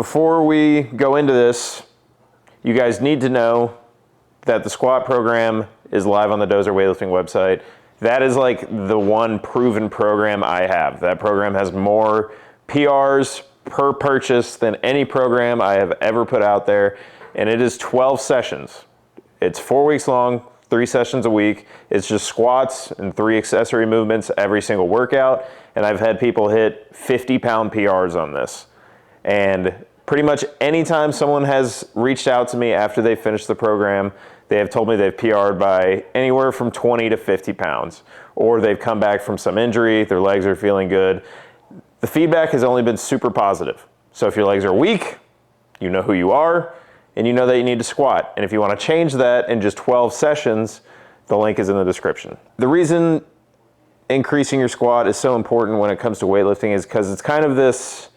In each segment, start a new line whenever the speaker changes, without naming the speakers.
Before we go into this, you guys need to know that the squat program is live on the Dozer Weightlifting website. That is like the one proven program I have. That program has more PRs per purchase than any program I have ever put out there, and it is 12 sessions. It's 4 weeks long, 3 sessions a week. It's just squats and 3 accessory movements every single workout, and I've had people hit 50-pound PRs on this. And pretty much anytime someone has reached out to me after they finished the program, they have told me they've PR'd by anywhere from 20 to 50 pounds, or they've come back from some injury, their legs are feeling good. The feedback has only been super positive. So if your legs are weak, you know who you are, and you know that you need to squat. And if you want to change that in just 12 sessions, the link is in the description. The reason increasing your squat is so important when it comes to weightlifting is because it's kind of this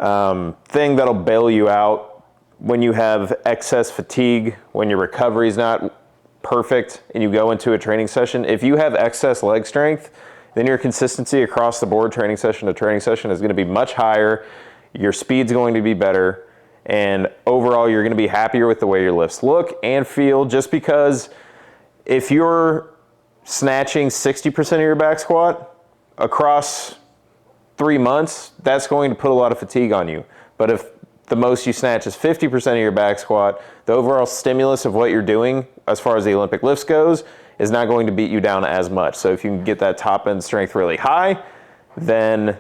thing that'll bail you out when you have excess fatigue, when your recovery is not perfect and you go into a training session. If you have excess leg strength, then your consistency across the board training session to training session is going to be much higher. Your speed's going to be better, and overall you're going to be happier with the way your lifts look and feel, just because if you're snatching 60% of your back squat across 3 months, that's going to put a lot of fatigue on you. But if the most you snatch is 50% of your back squat, the overall stimulus of what you're doing as far as the Olympic lifts goes is not going to beat you down as much. So if you can get that top end strength really high, then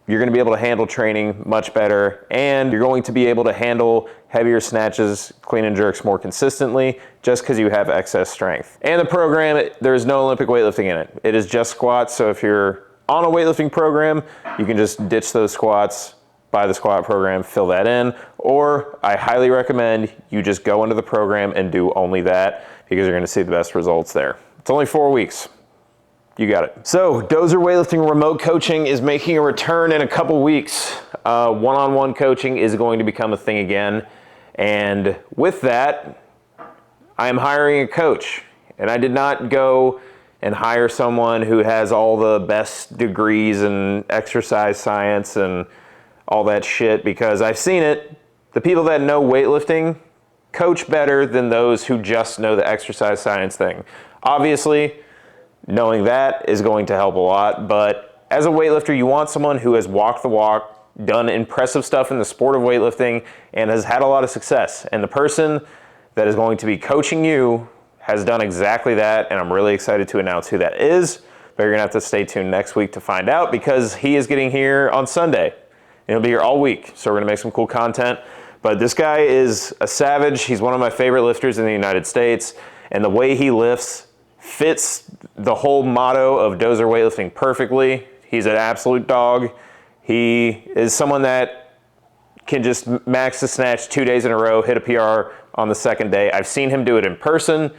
you're going to be able to handle training much better, and you're going to be able to handle heavier snatches, clean and jerks more consistently just because you have excess strength. And the program, there's no Olympic weightlifting in it. It is just squats. So if you're on a weightlifting program, you can just ditch those squats, buy the squat program, fill that in, or I highly recommend you just go into the program and do only that, because you're going to see the best results there. It's only 4 weeks. You got it. So Dozer Weightlifting remote coaching is making a return in a couple weeks. One-on-one coaching is going to become a thing again. And with that, I am hiring a coach. And I did not go and hire someone who has all the best degrees in exercise science and all that shit, because I've seen it. The people that know weightlifting coach better than those who just know the exercise science thing. Obviously, knowing that is going to help a lot, but as a weightlifter, you want someone who has walked the walk, done impressive stuff in the sport of weightlifting, and has had a lot of success. And the person that is going to be coaching you has done exactly that, and I'm really excited to announce who that is, but you're gonna have to stay tuned next week to find out, because he is getting here on Sunday, and he'll be here all week, so we're gonna make some cool content. But this guy is a savage. He's one of my favorite lifters in the United States, and the way he lifts fits the whole motto of Dozer Weightlifting perfectly. He's an absolute dog. He is someone that can just max the snatch 2 days in a row, hit a PR on the second day. I've seen him do it in person.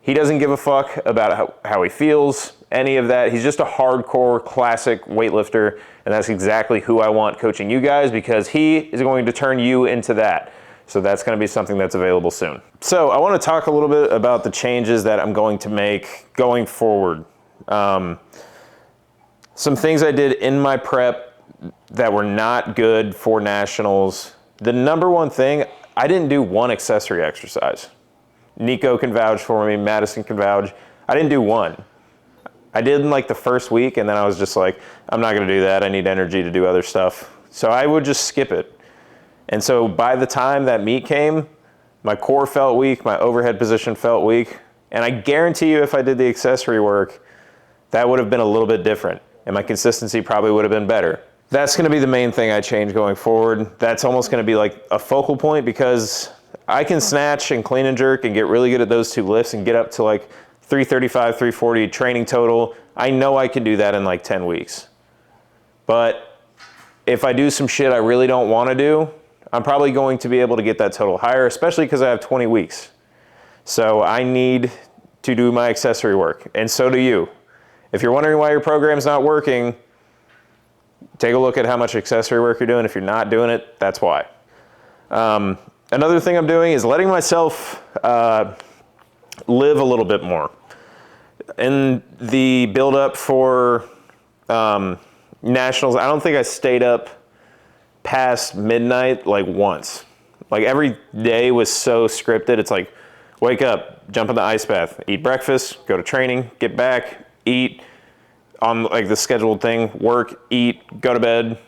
He doesn't give a fuck about how he feels, any of that. He's just a hardcore classic weightlifter, and that's exactly who I want coaching you guys, because he is going to turn you into that. So that's going to be something that's available soon. So I want to talk a little bit about the changes that I'm going to make going forward. Some things I did in my prep that were not good for nationals. The number one thing, I didn't do one accessory exercise. Nico can vouch for me, Madison can vouch. I didn't do one. I did in like the first week, and then I was just like, I'm not going to do that. I need energy to do other stuff. So I would just skip it. And so by the time that meet came, my core felt weak, my overhead position felt weak, and I guarantee you if I did the accessory work, that would have been a little bit different, and my consistency probably would have been better. That's gonna be the main thing I change going forward. That's almost gonna be like a focal point, because I can snatch and clean and jerk and get really good at those 2 lifts and get up to like 335, 340 training total. I know I can do that in like 10 weeks. But if I do some shit I really don't wanna do, I'm probably going to be able to get that total higher, especially because I have 20 weeks. So I need to do my accessory work, and so do you. If you're wondering why your program's not working, take a look at how much accessory work you're doing. If you're not doing it, that's why. Another thing I'm doing is letting myself live a little bit more. In the build-up for nationals, I don't think I stayed up past midnight like once. Like every day was so scripted. It's like, wake up, jump in the ice bath, eat breakfast, go to training, get back, eat on like the scheduled thing, work, eat, go to bed.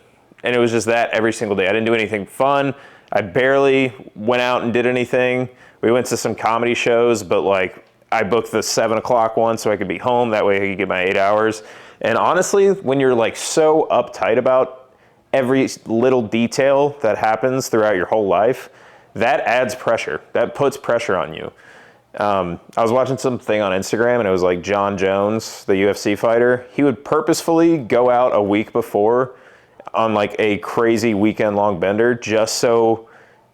And it was just that every single day. I didn't do anything fun. I barely went out and did anything. We went to some comedy shows, but like I booked the 7 o'clock one so I could be home. That way I could get my 8 hours. And honestly, when you're like so uptight about every little detail that happens throughout your whole life, that adds pressure. That puts pressure on you. I was watching something on Instagram and it was like John Jones, the UFC fighter. He would purposefully go out a week before on like a crazy weekend long bender just so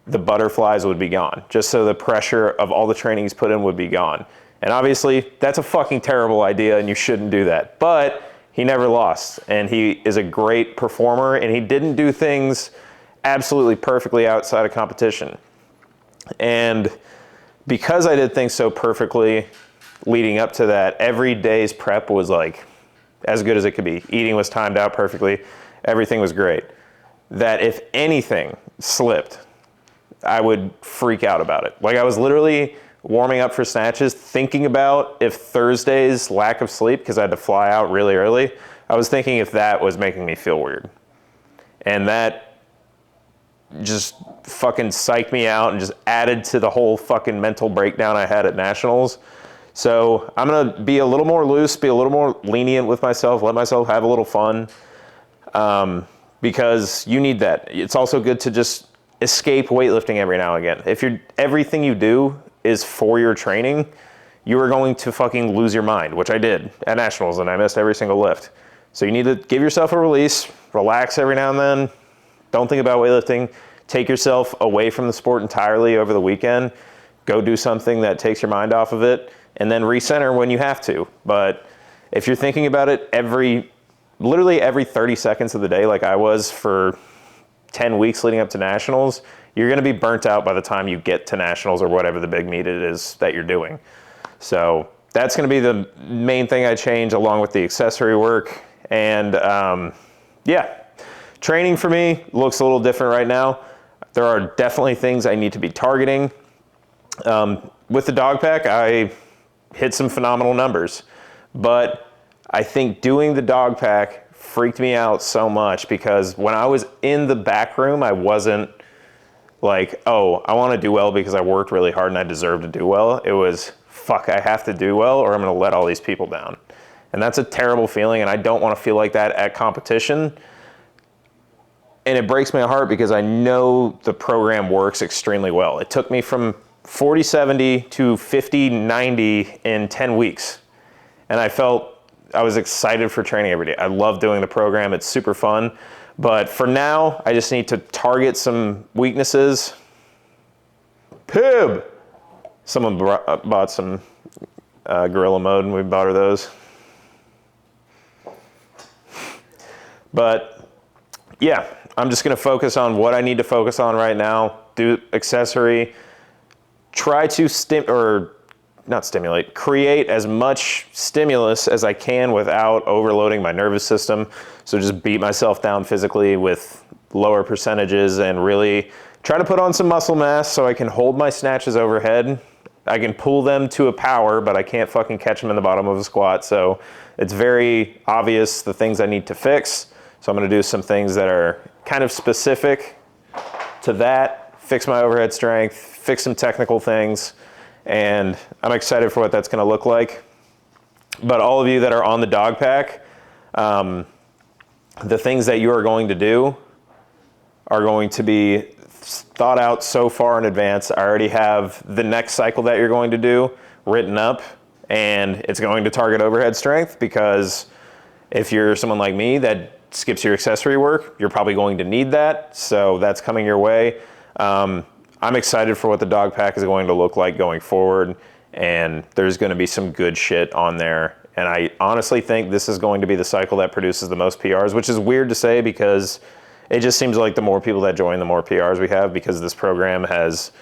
the butterflies would be gone, just so the pressure of all the training he's put in would be gone. And obviously that's a fucking terrible idea and you shouldn't do that. But he never lost and he is a great performer and he didn't do things absolutely perfectly outside of competition. And because I did things so perfectly leading up to that, every day's prep was like as good as it could be. Eating was timed out perfectly. Everything was great. That if anything slipped, I would freak out about it. Like I was literally warming up for snatches, thinking about if Thursday's lack of sleep, because I had to fly out really early, I was thinking if that was making me feel weird. And that just fucking psyched me out and just added to the whole fucking mental breakdown I had at Nationals. So I'm gonna be a little more loose, be a little more lenient with myself, let myself have a little fun, because you need that. It's also good to just escape weightlifting every now and again. If everything you do is for your training, you are going to fucking lose your mind, which I did at Nationals and I missed every single lift. So you need to give yourself a release, relax every now and then, don't think about weightlifting, take yourself away from the sport entirely over the weekend, go do something that takes your mind off of it, and then recenter when you have to. But if you're thinking about it literally every 30 seconds of the day, like I was for 10 weeks leading up to Nationals, you're gonna be burnt out by the time you get to Nationals or whatever the big meet it is that you're doing. So that's gonna be the main thing I change along with the accessory work. And yeah, training for me looks a little different right now. There are definitely things I need to be targeting. With the dog pack, I hit some phenomenal numbers, but I think doing the dog pack freaked me out so much because when I was in the back room, I wasn't like, oh, I want to do well because I worked really hard and I deserve to do well. It was, fuck, I have to do well or I'm going to let all these people down. And that's a terrible feeling and I don't want to feel like that at competition. And it breaks my heart because I know the program works extremely well. It took me from 40-70 to 50-90 in 10 weeks. And I was excited for training every day. I love doing the program. It's super fun. But for now, I just need to target some weaknesses. Pib! Someone bought some Gorilla Mode and we bought her those. But yeah, I'm just gonna focus on what I need to focus on right now. Do accessory, try to create as much stimulus as I can without overloading my nervous system. So just beat myself down physically with lower percentages and really try to put on some muscle mass so I can hold my snatches overhead. I can pull them to a power, but I can't fucking catch them in the bottom of a squat. So it's very obvious the things I need to fix. So I'm gonna do some things that are kind of specific to that, fix my overhead strength, fix some technical things, and I'm excited for what that's gonna look like. But all of you that are on the dog pack, the things that you are going to do are going to be thought out so far in advance. I already have the next cycle that you're going to do written up, and it's going to target overhead strength because if you're someone like me that skips your accessory work, you're probably going to need that. So that's coming your way. I'm excited for what the dog pack is going to look like going forward, and there's going to be some good shit on there. And I honestly think this is going to be the cycle that produces the most PRs, which is weird to say because it just seems like the more people that join, the more PRs we have because this program has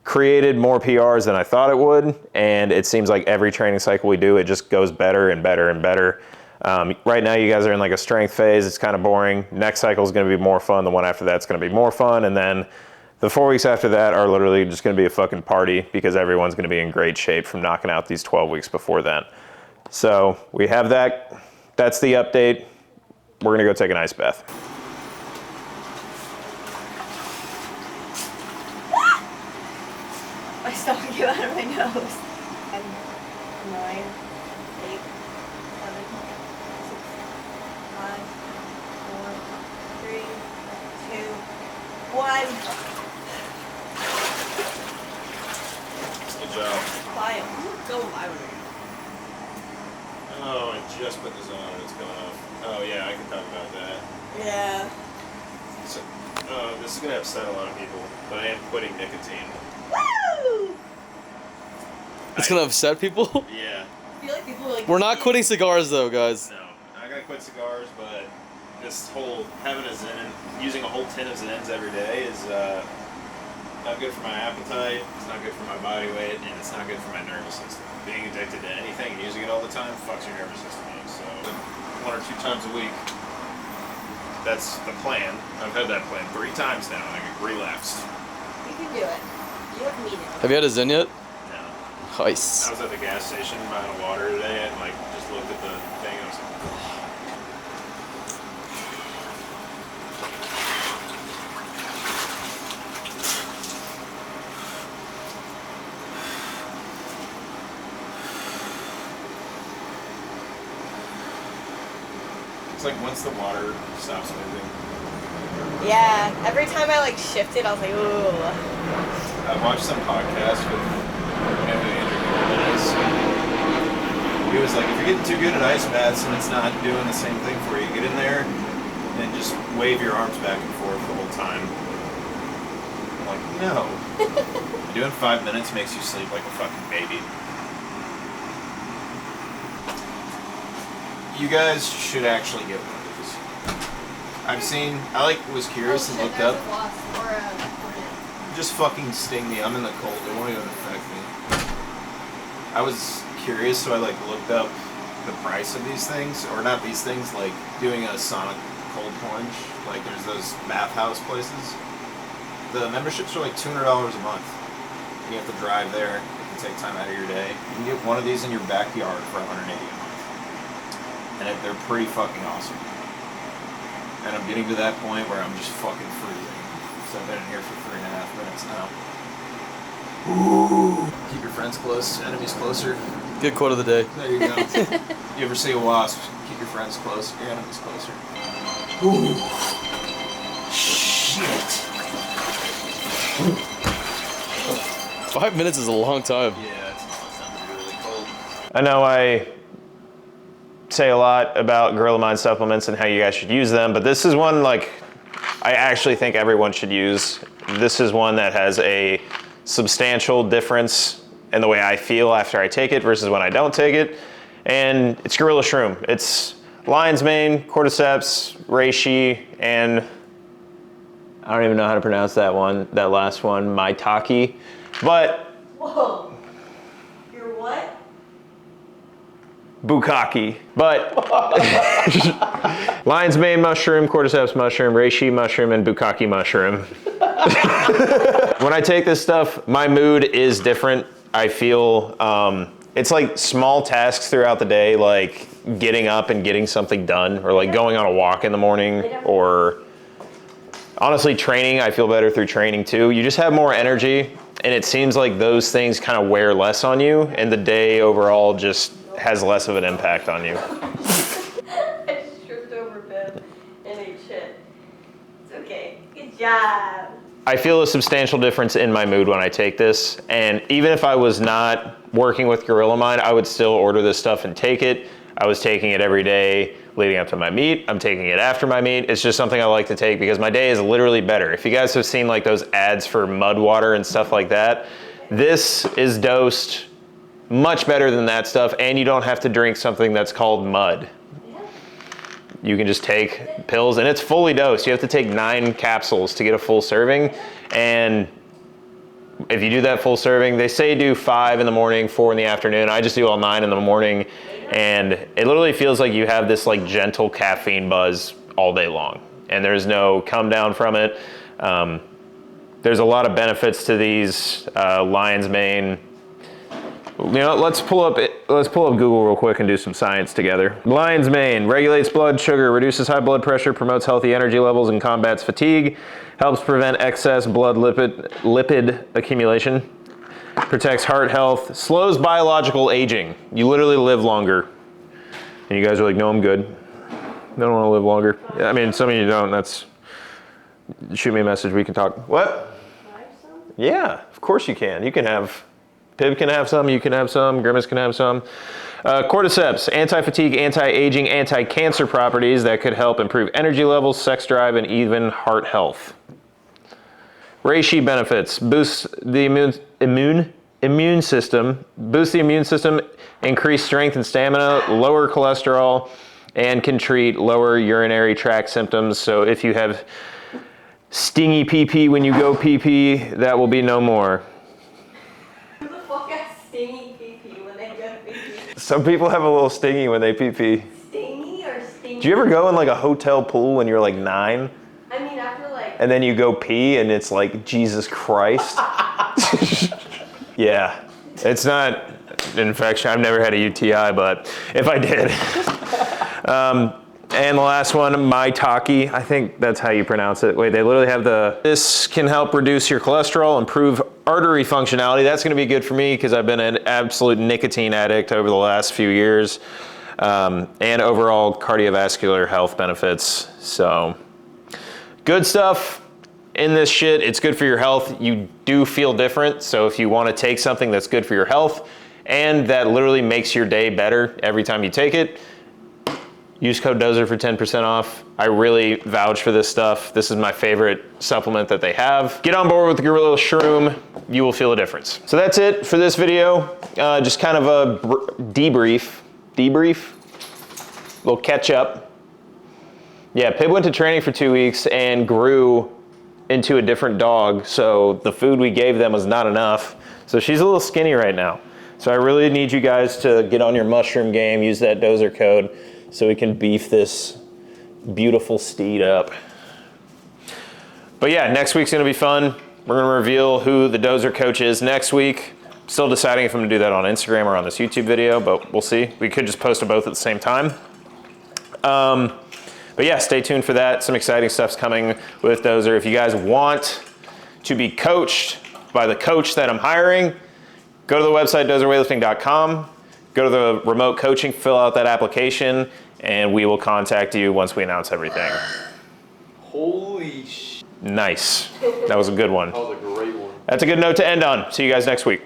created more PRs than I thought it would. And it seems like every training cycle we do, it just goes better and better and better. Right now you guys are in like a strength phase. It's kind of boring. Next cycle is going to be more fun. The one after that's going to be more fun. And then the 4 weeks after that are literally just going to be a fucking party because everyone's going to be in great shape from knocking out these 12 weeks before then. So we have that. That's the update. We're going to go take an ice bath.
My stomach came out of my nose. 10, 9, 8, 7, 6, 5, 4, 3, 2, 1.
Good job.
Quiet. Go live again.
Oh, I just put this on and it's going off. Oh yeah, I can talk about that.
Yeah.
So, this is going to upset a lot of people, but I am quitting nicotine.
Woo!
It's gonna upset people?
Yeah.
I feel like people are like.
We're not quitting cigars though, guys.
No, I'm not going to quit cigars, but this whole having a Zen, using a whole tin of Zens every day is not good for my appetite, it's not good for my body weight, and it's not good for my nervous system. Being addicted to anything and using it all the time fucks your nervous system up. So 1 or 2 times a week, that's the plan. I've had that plan 3 times now and I get relapsed.
You can do it. You have me now.
Have you had a Zen yet?
No.
Nice.
I was at the gas station buying a water today and like just looked at the thing and I was like, it's like once the water stops moving.
Yeah. Every time I like shifted, I was like, ooh.
I watched some podcast with Andrew Goldman. He was like, if you're getting too good at ice baths and it's not doing the same thing for you, get in there and just wave your arms back and forth the whole time. I'm like, no. Doing 5 minutes makes you sleep like a fucking baby. You guys should actually get one of these. I've seen, was curious and looked up. Just fucking sting me. I'm in the cold. It won't even affect me. I was curious, so I looked up the price of these things, or not these things, like doing a sonic cold plunge. Like there's those bathhouse places. The memberships are like $200 a month. And you have to drive there. You can take time out of your day. You can get one of these in your backyard for $180 a month. And they're pretty fucking awesome. And I'm getting to that point where I'm just fucking freezing. So I've been in here for 3.5 minutes now. Ooh. Keep your friends close, enemies closer.
Good quote of the day.
There you go. You ever see a wasp? Keep your friends close, your enemies closer. Ooh. Shit.
5 minutes is a long time.
Yeah, it's a long time to be really cold. I know I say a lot about Gorilla Mind supplements and how you guys should use them, but this is one I actually think everyone should use. This is one that has a substantial difference in the way I feel after I take it versus when I don't take it, and it's Gorilla Shroom. It's lion's mane, cordyceps, reishi, and I don't even know how to pronounce that last one, maitake, but
Whoa. You're what?
bukkake, but lion's mane mushroom, cordyceps mushroom, reishi mushroom, and bukkake mushroom. When I take this stuff, my mood is different. I feel, it's like small tasks throughout the day, like getting up and getting something done, or like going on a walk in the morning, or honestly training. I feel better through training too. You just have more energy, and it seems like those things kind of wear less on you, and the day overall just has less of an impact on you.
I just tripped over Ben and ate shit. It's okay. Good job.
I feel a substantial difference in my mood when I take this, and even if I was not working with Gorilla Mind, I would still order this stuff and take it. I was taking it every day leading up to my meet. I'm taking it after my meet. It's just something I like to take because my day is literally better. If you guys have seen like those ads for mud water and stuff like that, this is dosed much better than that stuff, and you don't have to drink something that's called mud. You can just take pills, and it's fully dosed. You have to take 9 capsules to get a full serving, and if you do that full serving, they say do 5 in the morning, 4 in the afternoon. I just do all 9 in the morning, And it literally feels like you have this like gentle caffeine buzz all day long, and there's no come down from it. There's a lot of benefits to these. Lion's mane. You know, let's pull up Google real quick and do some science together. Lion's mane regulates blood sugar, reduces high blood pressure, promotes healthy energy levels, and combats fatigue. Helps prevent excess blood lipid accumulation. Protects heart health. Slows biological aging. You literally live longer. And you guys are like, no, I'm good. I don't want to live longer. I mean, some of you don't. That's shoot me a message. We can talk. What? Yeah, of course you can. You can have. Pib can have some, you can have some, Grimace can have some. Cordyceps, anti-fatigue, anti-aging, anti-cancer properties that could help improve energy levels, sex drive, and even heart health. Reishi benefits, boost the immune system, increase strength and stamina, lower cholesterol, and can treat lower urinary tract symptoms. So if you have stingy pee-pee when you go pee-pee, that will be no more.
Stingy pee-pee when they go pee-pee.
Some people have a little stingy when they pee-pee.
Stingy or stingy?
Do you ever go in like a hotel pool when you're like 9?
I mean, after like...
And then you go pee and it's like, Jesus Christ. Yeah, it's not an infection. I've never had a UTI, but if I did. And the last one, maitake. I think that's how you pronounce it. Wait, they literally have this can help reduce your cholesterol, improve artery functionality. That's gonna be good for me because I've been an absolute nicotine addict over the last few years. And overall cardiovascular health benefits. So good stuff in this shit. It's good for your health. You do feel different. So if you wanna take something that's good for your health and that literally makes your day better every time you take it, use code DOZER for 10% off. I really vouch for this stuff. This is my favorite supplement that they have. Get on board with the Gorilla Shroom. You will feel a difference. So that's it for this video. Just kind of a debrief, little catch up. Yeah, Pib went to training for 2 weeks and grew into a different dog. So the food we gave them was not enough. So she's a little skinny right now. So I really need you guys to get on your mushroom game, use that DOZER code, so we can beef this beautiful steed up. But yeah, next week's gonna be fun. We're gonna reveal who the DOZER coach is next week. Still deciding if I'm gonna do that on Instagram or on this YouTube video, but we'll see. We could just post them both at the same time. But yeah, stay tuned for that. Some exciting stuff's coming with DOZER. If you guys want to be coached by the coach that I'm hiring, go to the website dozerweightlifting.com. Go to the remote coaching, fill out that application, and we will contact you once we announce everything.
Holy sh!
Nice. That was a good one.
That was a great one.
That's a good note to end on. See you guys next week.